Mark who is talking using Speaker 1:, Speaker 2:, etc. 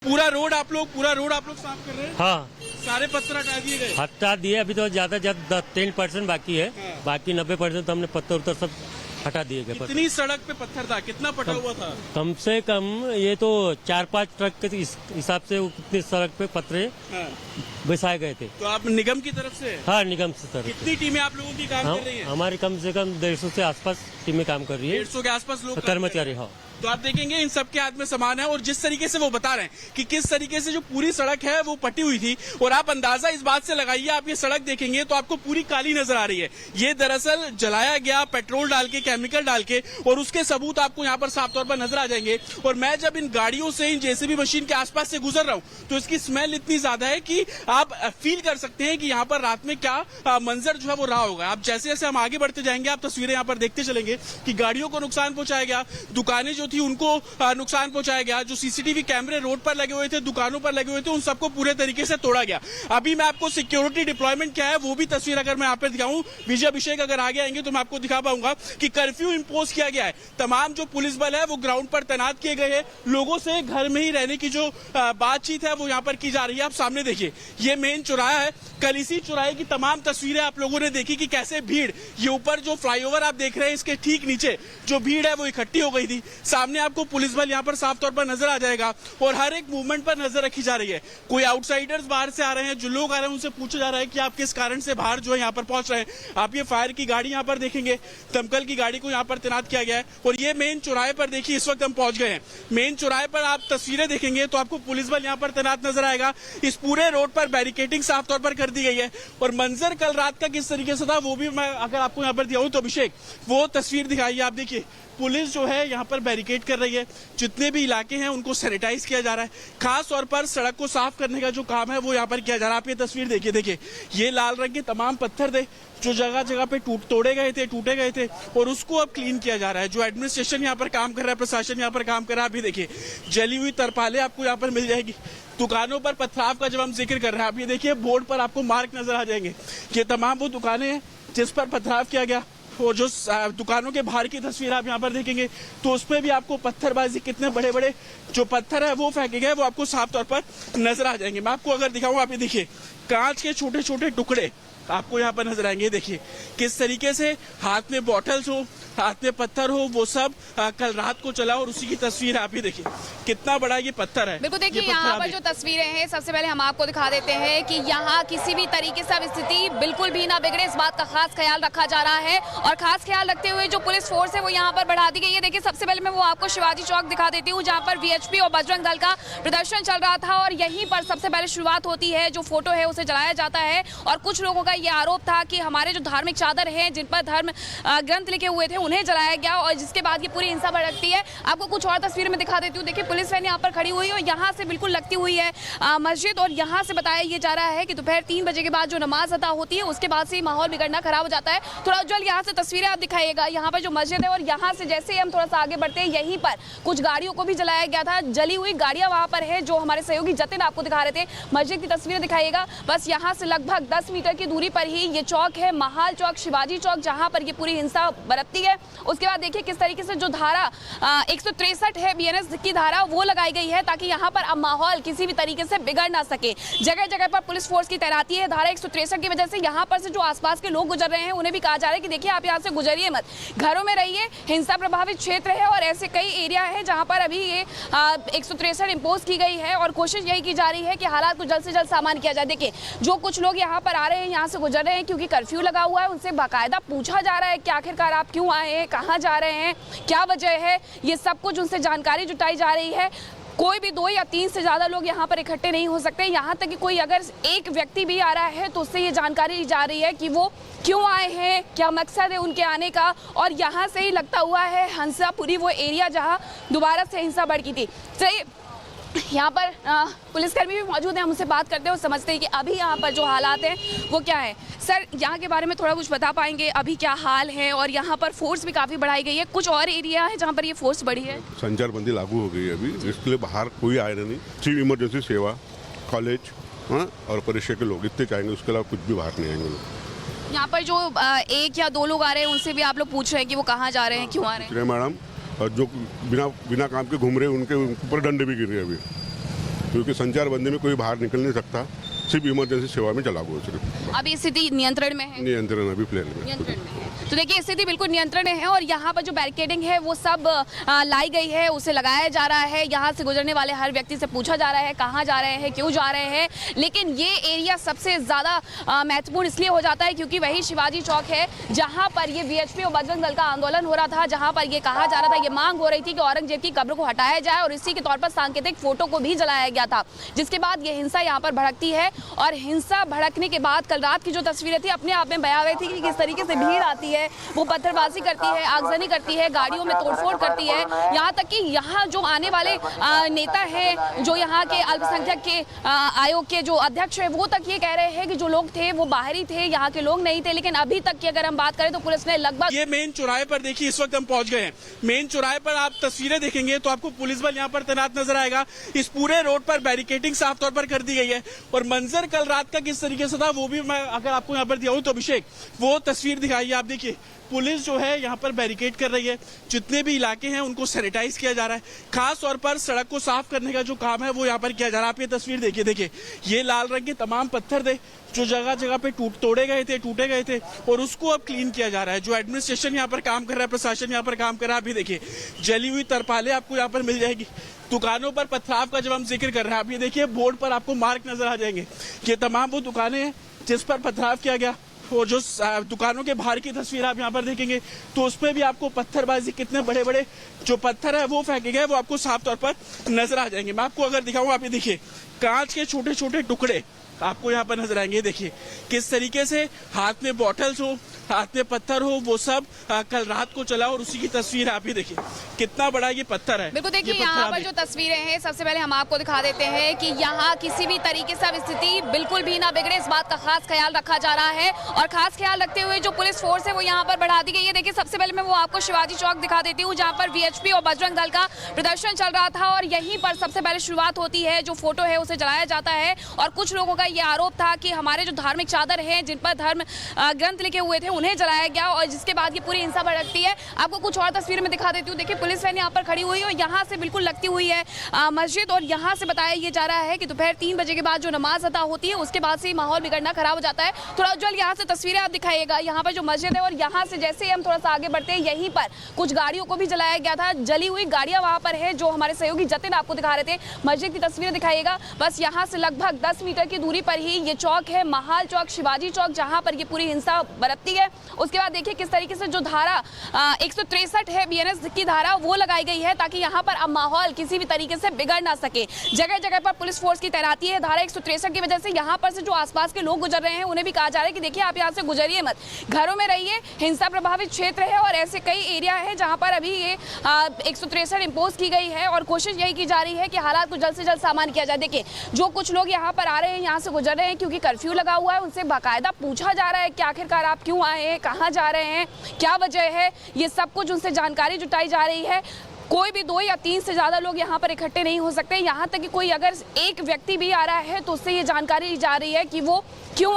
Speaker 1: पूरा रोड आप लोग साफ कर रहे हैं?
Speaker 2: हाँ,
Speaker 1: सारे पत्थर हटा दिए गए?
Speaker 2: हटा दिए। अभी तो ज्यादा 10% बाकी है।
Speaker 1: हाँ।
Speaker 2: बाकी 90% तो हमने पत्थर उत्तर सब हटा दिए गए।
Speaker 1: इतनी सड़क पे पत्थर था, कितना पटा हुआ था?
Speaker 2: कम से कम ये तो 4-5 ट्रक के हिसाब से उतनी सड़क पे पत्थरे
Speaker 1: हाँ।
Speaker 2: बिछाए गए थे।
Speaker 1: तो आप निगम की तरफ से?
Speaker 2: हाँ, निगम से सर।
Speaker 1: कितनी टीमें आप लोगों की काम कर रही हैं?
Speaker 2: हमारी कम से कम 150 से आसपास टीमें काम कर रही है।
Speaker 1: 150 के आसपास लोग
Speaker 2: कर्मचारी। हाँ,
Speaker 1: तो आप देखेंगे इन सबके हाथ में सामान है और जिस तरीके से वो बता रहे हैं कि किस तरीके से जो पूरी सड़क है वो पटी हुई थी, और आप अंदाजा इस बात से लगाइए, आप ये सड़क देखेंगे तो आपको पूरी काली नजर आ रही है। ये दरअसल जलाया गया पेट्रोल डाल के, केमिकल डाल के, और उसके सबूत आपको यहाँ पर साफ तौर पर नजर आ जाएंगे। और मैं जब इन गाड़ियों से, इन जेसीबी मशीन के आसपास से गुजर रहा हूँ तो इसकी स्मेल इतनी ज्यादा है कि आप फील कर सकते हैं कि यहाँ पर रात में क्या मंजर जो है वो रहा होगा। आप जैसे जैसे हम आगे बढ़ते जाएंगे आप तस्वीरें यहाँ पर देखते चलेंगे कि गाड़ियों को नुकसान पहुंचाया गया, दुकानें जो थी उनको नुकसान पहुंचाया गया, जो सीसीटीवी कैमरे रोड पर लगे हुए थे, दुकानों पर लगे हुए थे, उन सबको पूरे तरीके से तोड़ा गया। अभी मैं आपको सिक्योरिटी डिप्लॉयमेंट क्या है वो भी तस्वीर अगर मैं यहाँ पर दिखाऊं, विजय अभिषेक अगर आगे आएंगे तो मैं आपको दिखा पाऊंगा कि कर्फ्यू इंपोज किया गया है। तमाम जो पुलिस बल है वो ग्राउंड पर तैनात किए गए हैं। लोगों से घर में ही रहने की जो बातचीत है वो यहाँ पर की जा रही है। आप सामने देखिए, ये मेन चौराहा है। कल इसी चौराहे की तमाम तस्वीरें आप लोगों ने देखी कि कैसे भीड़, ये ऊपर जो फ्लाईओवर आप देख रहे हैं इसके ठीक नीचे जो भीड़ है वो इकट्ठी हो गई थी। सामने आपको पुलिस बल यहाँ पर साफ तौर पर नजर आ जाएगा और हर एक मूवमेंट पर नजर रखी जा रही है। कोई आउटसाइडर्स बाहर से आ रहे हैं, जो लोग आ रहे हैं उनसे पूछा जा रहा है कि आप किस कारण से बाहर जो है यहाँ पर पहुंच रहे हैं। आप ये फायर की गाड़ी यहाँ पर देखेंगे, दमकल की गाड़ी को यहाँ पर तैनात किया गया है। और ये मेन चौराहे पर देखिए, इस वक्त हम पहुंच गए हैं। मेन चौराहे पर आप तस्वीरें देखेंगे तो आपको पुलिस बल यहाँ पर तैनात नजर आएगा। इस पूरे रोड पर बैरिकेडिंग साफ तौर पर कर दी गई है। और मंजर कल रात का किस तरीके से था वो भी मैं अगर आपको यहाँ पर दिया हूँ तो अभिषेक वो तस्वीर दिखाइए। आप देखिए, पुलिस जो है यहाँ पर बैरिकेड कर रही है, जितने भी इलाके हैं उनको सैनिटाइज किया जा रहा है। खास तौर पर सड़क को साफ करने का जो काम है वो यहाँ पर किया जा रहा है। आप ये तस्वीर देखिए, ये लाल रंग के तमाम पत्थर थे जो जगह जगह पे टूटे गए थे और उसको अब क्लीन किया जा रहा है। जो एडमिनिस्ट्रेशन यहाँ पर काम कर रहा है, प्रशासन यहाँ पर काम कर रहा है। अभी देखिए, जली हुई तरपाले आपको यहाँ पर मिल जाएगी। दुकानों पर पथराव का जब हम जिक्र कर रहे हैं, आप ये देखिए बोर्ड पर आपको मार्क नजर आ जाएंगे। ये तमाम वो दुकानें हैं जिस पर पथराव किया गया। और जो दुकानों के बाहर की तस्वीर आप यहाँ पर देखेंगे तो उसमें भी आपको पत्थरबाजी, कितने बड़े बड़े जो पत्थर है वो फेंके गए वो आपको साफ तौर पर नजर आ जाएंगे। मैं आपको अगर दिखाऊं, आप ये देखिए, कांच के छोटे छोटे टुकड़े आपको यहाँ पर नजर आएंगे। देखिए किस तरीके से हाथ में बॉटल्स हो, हाथ में पत्थर हो, वो सब कल रात को चला और उसी की तस्वीर आप ही देखिए कितना बड़ा ये पत्थर है।
Speaker 3: बिल्कुल देखिए, यहाँ पर जो तस्वीरें हैं सबसे पहले हम आपको दिखा देते हैं कि यहाँ किसी भी तरीके से स्थिति बिल्कुल भी ना बिगड़े, इस बात का खास ख्याल रखा जा रहा है। और खास ख्याल रखते हुए जो पुलिस फोर्स है वो यहाँ पर बढ़ा दी गई है। देखिए, सबसे पहले मैं वो आपको शिवाजी चौक दिखा देती हूँ जहाँ पर वीएचपी और बजरंग दल का प्रदर्शन चल रहा था और यहीं पर सबसे पहले शुरुआत होती है। जो फोटो है उसे जलाया जाता है और कुछ लोगों का ये आरोप था कि हमारे जो धार्मिक चादर हैं, जिन पर धर्म ग्रंथ लिखे हुए थे, उन्हें जलाया गया और जिसके बाद ये पूरी हिंसा भड़कती है। आपको कुछ और तस्वीर में दिखा देती हूँ। देखिए, पुलिस वैन यहाँ पर खड़ी हुई है और यहाँ से बिल्कुल लगती हुई है मस्जिद और यहाँ से बताया ये जा रहा है कि दोपहर 3 बजे के बाद जो नमाज अदा होती है उसके बाद से माहौल बिगड़ना खराब हो जाता है। थोड़ा उज्जवल यहाँ से तस्वीरें आप दिखाइएगा। यहाँ पर जो मस्जिद है और यहाँ से जैसे ही हम थोड़ा सा आगे बढ़ते हैं, यहीं पर कुछ गाड़ियों को भी जलाया गया था। जली हुई गाड़ियाँ वहाँ पर है जो हमारे सहयोगी जतिन आपको दिखा रहे थे। मस्जिद की तस्वीरें दिखाइएगा। बस यहाँ से लगभग 10 मीटर की दूरी पर ही ये चौक है, महाल चौक, शिवाजी चौक, जहाँ पर ये पूरी हिंसा बरतती है। उसके बाद देखिए किस तरीके से जो धारा 163 है बीएनएस की धारा वो लगाई गई है ताकि यहाँ पर अब माहौल किसी भी तरीके से बिगड़ ना सके। जगह जगह पर पुलिस फोर्स की तैनाती है। धारा 163 की वजह से यहाँ पर से जो आसपास के लोग गुजर रहे हैं उन्हें भी कहा जा रहा है कि देखिए आप यहाँ से गुजरिए मत, घरों में रहिए। हिंसा प्रभावित क्षेत्र है और ऐसे कई एरिया है जहाँ पर अभी ये 163 इम्पोज की गई है और कोशिश यही की जा रही है कि हालात को जल्द से जल्द सामान्य किया जाए। देखिए, जो कुछ लोग यहाँ पर आ रहे हैं, यहाँ से गुजर रहे हैं क्योंकि कर्फ्यू लगा हुआ है, उनसे बाकायदा पूछा जा रहा है कि आखिरकार आप क्यों आए हैं, कहाँ जा रहे हैं, क्या वजह है, ये सब कुछ उनसे जानकारी जुटाई जा रही है। कोई भी 2 या 3 से ज़्यादा लोग यहाँ पर इकट्ठे नहीं हो सकते। यहाँ तक कि कोई अगर एक व्यक्ति भी आ रहा है तो उससे ये जानकारी ली जा रही है कि वो क्यों आए हैं, क्या मकसद है उनके आने का। और यहाँ से ही लगता हुआ है हंसापुरी वो एरिया जहाँ दोबारा से हिंसा भड़की थी। सही, यहाँ पर पुलिसकर्मी भी मौजूद हैं, हम उनसे बात करते हैं और समझते हैं कि अभी यहाँ पर जो हालात हैं वो क्या है। सर, यहाँ के बारे में थोड़ा कुछ बता पाएंगे, अभी क्या हाल है? और यहाँ पर फोर्स भी काफ़ी बढ़ाई गई है, कुछ और एरिया है जहाँ पर ये फोर्स बढ़ी है?
Speaker 4: संचारबंदी लागू हो गई है अभी, इसके लिए बाहर कोई आए नहीं। सिर्फ इमरजेंसी सेवा, कॉलेज और परिषद के लोग इतने चाहेंगे, उसके अलावा कुछ भी बाहर नहीं आएंगे लोग।
Speaker 3: यहाँ पर जो 1 या 2 लोग आ रहे हैं उनसे भी आप लोग पूछ रहे हैं कि वो कहाँ जा रहे हैं, क्यों आ रहे हैं?
Speaker 4: मैडम, और जो बिना काम के घूम रहे हैं उनके ऊपर डंडे भी गिर रहे हैं अभी। क्योंकि संचार बंदी में कोई बाहर निकल नहीं सकता, सिर्फ इमरजेंसी सेवा में चला हुआ सिर्फ।
Speaker 3: अभी स्थिति नियंत्रण में है?
Speaker 4: नियंत्रण अभी प्लेन में।
Speaker 3: नियंत्रण में है। तो देखिए स्थिति बिल्कुल नियंत्रण में है और यहाँ पर जो बैरिकेडिंग है वो सब लाई गई है, उसे लगाया जा रहा है। यहाँ से गुजरने वाले हर व्यक्ति से पूछा जा रहा है कहाँ जा रहे हैं, क्यों जा रहे हैं। लेकिन ये एरिया सबसे ज़्यादा महत्वपूर्ण इसलिए हो जाता है क्योंकि वही शिवाजी चौक है जहाँ पर ये वीएचपी और बजरंग दल का आंदोलन हो रहा था, जहाँ पर ये कहा जा रहा था, ये मांग हो रही थी कि औरंगजेब की कब्र को हटाया जाए और इसी के तौर पर सांकेतिक फोटो को भी जलाया गया था। जिसके बाद ये हिंसा यहाँ पर भड़कती है और हिंसा भड़कने के बाद कल रात की जो तस्वीरें थी अपने आप में भयावह थी कि किस तरीके से भीड़ आती है, वो पत्थरबाजी करती है, आगजनी करती है, गाड़ियों में तोड़फोड़ करती है। यहाँ तक कि यहाँ जो आने वाले नेता हैं, जो यहाँ के अल्पसंख्यक के आयोग के जो अध्यक्ष है, वो तक ये कह रहे हैं कि जो लोग थे वो बाहरी थे, यहाँ के लोग नहीं थे। लेकिन अभी तक की अगर हम बात करें तो पुलिस ने लगभग
Speaker 1: ये मेन चौराहे पर देखिए, इस वक्त हम पहुंच गए हैं। मेन चौराहे पर आप तस्वीरें देखेंगे तो आपको पुलिस बल यहाँ पर तैनात नजर आएगा। इस पूरे रोड पर बैरिकेडिंग साफ तौर पर कर दी गई है और मंजर कल रात का किस तरीके से था वो भी मैं अगर आपको यहाँ पर दिया हूँ तो अभिषेक वो तस्वीर दिखाइए। आप देखिए पुलिस जो है यहाँ पर बैरिकेड कर रही है, जितने भी इलाके हैं उनको सैनिटाइज किया जा रहा है। खास तौर पर सड़क को साफ करने का जो काम है वो यहाँ पर किया जा रहा है। आप ये तस्वीर देखिए, ये लाल रंग के तमाम पत्थर थे जो जगह जगह पे टूटे गए थे और उसको अब क्लीन किया जा रहा है। जो एडमिनिस्ट्रेशन यहाँ पर काम कर रहा है, प्रशासन यहाँ पर काम कर रहा है। अभी देखिए जली हुई तरपालें आपको यहाँ पर मिल जाएगी। दुकानों पर पथराव का जब हम जिक्र कर रहे हैं, आप ये देखिए बोर्ड पर आपको मार्क नजर आ जाएंगे। ये तमाम वो दुकानें हैं जिस पर पथराव किया गया और जो दुकानों के बाहर की तस्वीर आप यहाँ पर देखेंगे तो उसमें भी आपको पत्थरबाजी, कितने बड़े बड़े जो पत्थर है वो फेंके गए वो आपको साफ तौर पर नजर आ जाएंगे। मैं आपको अगर दिखाऊं, आप ये देखिए कांच के छोटे छोटे टुकड़े आपको यहाँ पर नजर आएंगे। देखिए किस तरीके से हाथ में बॉटल्स हो, हाथ में पत्थर हो, वो सब कल रात को चला और उसी की तस्वीर आप ही देखिए कितना बड़ा ये पत्थर है।
Speaker 3: बिल्कुल देखिए यहाँ पर जो तस्वीरें हैं सबसे पहले हम आपको दिखा देते हैं कि यहाँ किसी भी तरीके से अब स्थिति बिल्कुल भी ना बिगड़े, इस बात का खास ख्याल रखा जा रहा है और खास ख्याल रखते हुए जो पुलिस फोर्स है वो यहाँ पर बढ़ा दी गई है। देखिए सबसे पहले मैं वो आपको शिवाजी चौक दिखा देती हूँ जहाँ पर वीएचपी और बजरंग दल का प्रदर्शन चल रहा था और यहीं पर सबसे पहले शुरुआत होती है। जो फोटो है उसे जलाया जाता है और कुछ लोगों का ये आरोप था कि हमारे जो धार्मिक चादर हैं जिन पर धर्म ग्रंथ लिखे हुए थे उन्हें जलाया गया और जिसके बाद ये पूरी हिंसा भड़कती है। आपको कुछ और तस्वीर में दिखा देती हूँ। देखिए पुलिस वैन यहाँ पर खड़ी हुई है और यहाँ से बिल्कुल लगती हुई है मस्जिद और यहाँ से बताया ये जा रहा है कि दोपहर 3 बजे के बाद जो नमाज अदा होती है उसके बाद से ही माहौल बिगड़ना खराब हो जाता है। थोड़ा उज्जवल यहाँ से तस्वीरें आप दिखाइएगा। यहाँ पर जो मस्जिद है और यहाँ से जैसे ही हम थोड़ा सा आगे बढ़ते हैं यहीं पर कुछ गाड़ियों को भी जलाया गया था। जली हुई गाड़ियाँ वहाँ पर है जो हमारे सहयोगी जतिन आपको दिखा रहे थे। मस्जिद की तस्वीरें दिखाइएगा। बस यहाँ से लगभग 10 मीटर की दूरी पर ही ये चौक है, महाल चौक, शिवाजी चौक, जहाँ पर ये पूरी हिंसा बरतती है। उसके बाद देखिए किस तरीके से जो धारा 163 है बीएनएस की धारा वो लगाई गई है ताकि यहाँ पर अब माहौल किसी भी तरीके से बिगड़ ना सके। जगह जगह पर पुलिस फोर्स की तैनाती है। धारा 163 की वजह से यहाँ पर से जो आसपास के लोग गुजर रहे हैं उन्हें भी कहा जा रहा है कि देखिए आप यहाँ से गुजरिए मत, घरों में रहिए, हिंसा प्रभावित क्षेत्र है और ऐसे कई एरिया है जहाँ पर अभी ये 163 इम्पोज की गई है और कोशिश यही की जा रही है कि हालात को जल्द से जल्द सामान्य किया जाए। देखिए जो कुछ लोग यहाँ पर आ रहे हैं, यहाँ से गुजर रहे हैं क्योंकि कर्फ्यू लगा हुआ है, उनसे बाकायदा पूछा जा रहा है कि आखिरकार आप क्यों आए हैं, कहाँ जा रहे हैं, क्या वजह है, ये सब कुछ उनसे जानकारी जुटाई जा रही है। कोई भी 2 या 3 से ज़्यादा लोग यहाँ पर इकट्ठे नहीं हो सकते। यहाँ तक कि कोई अगर एक व्यक्ति भी आ रहा है तो उससे ये जानकारी दी जा रही है कि वो क्यों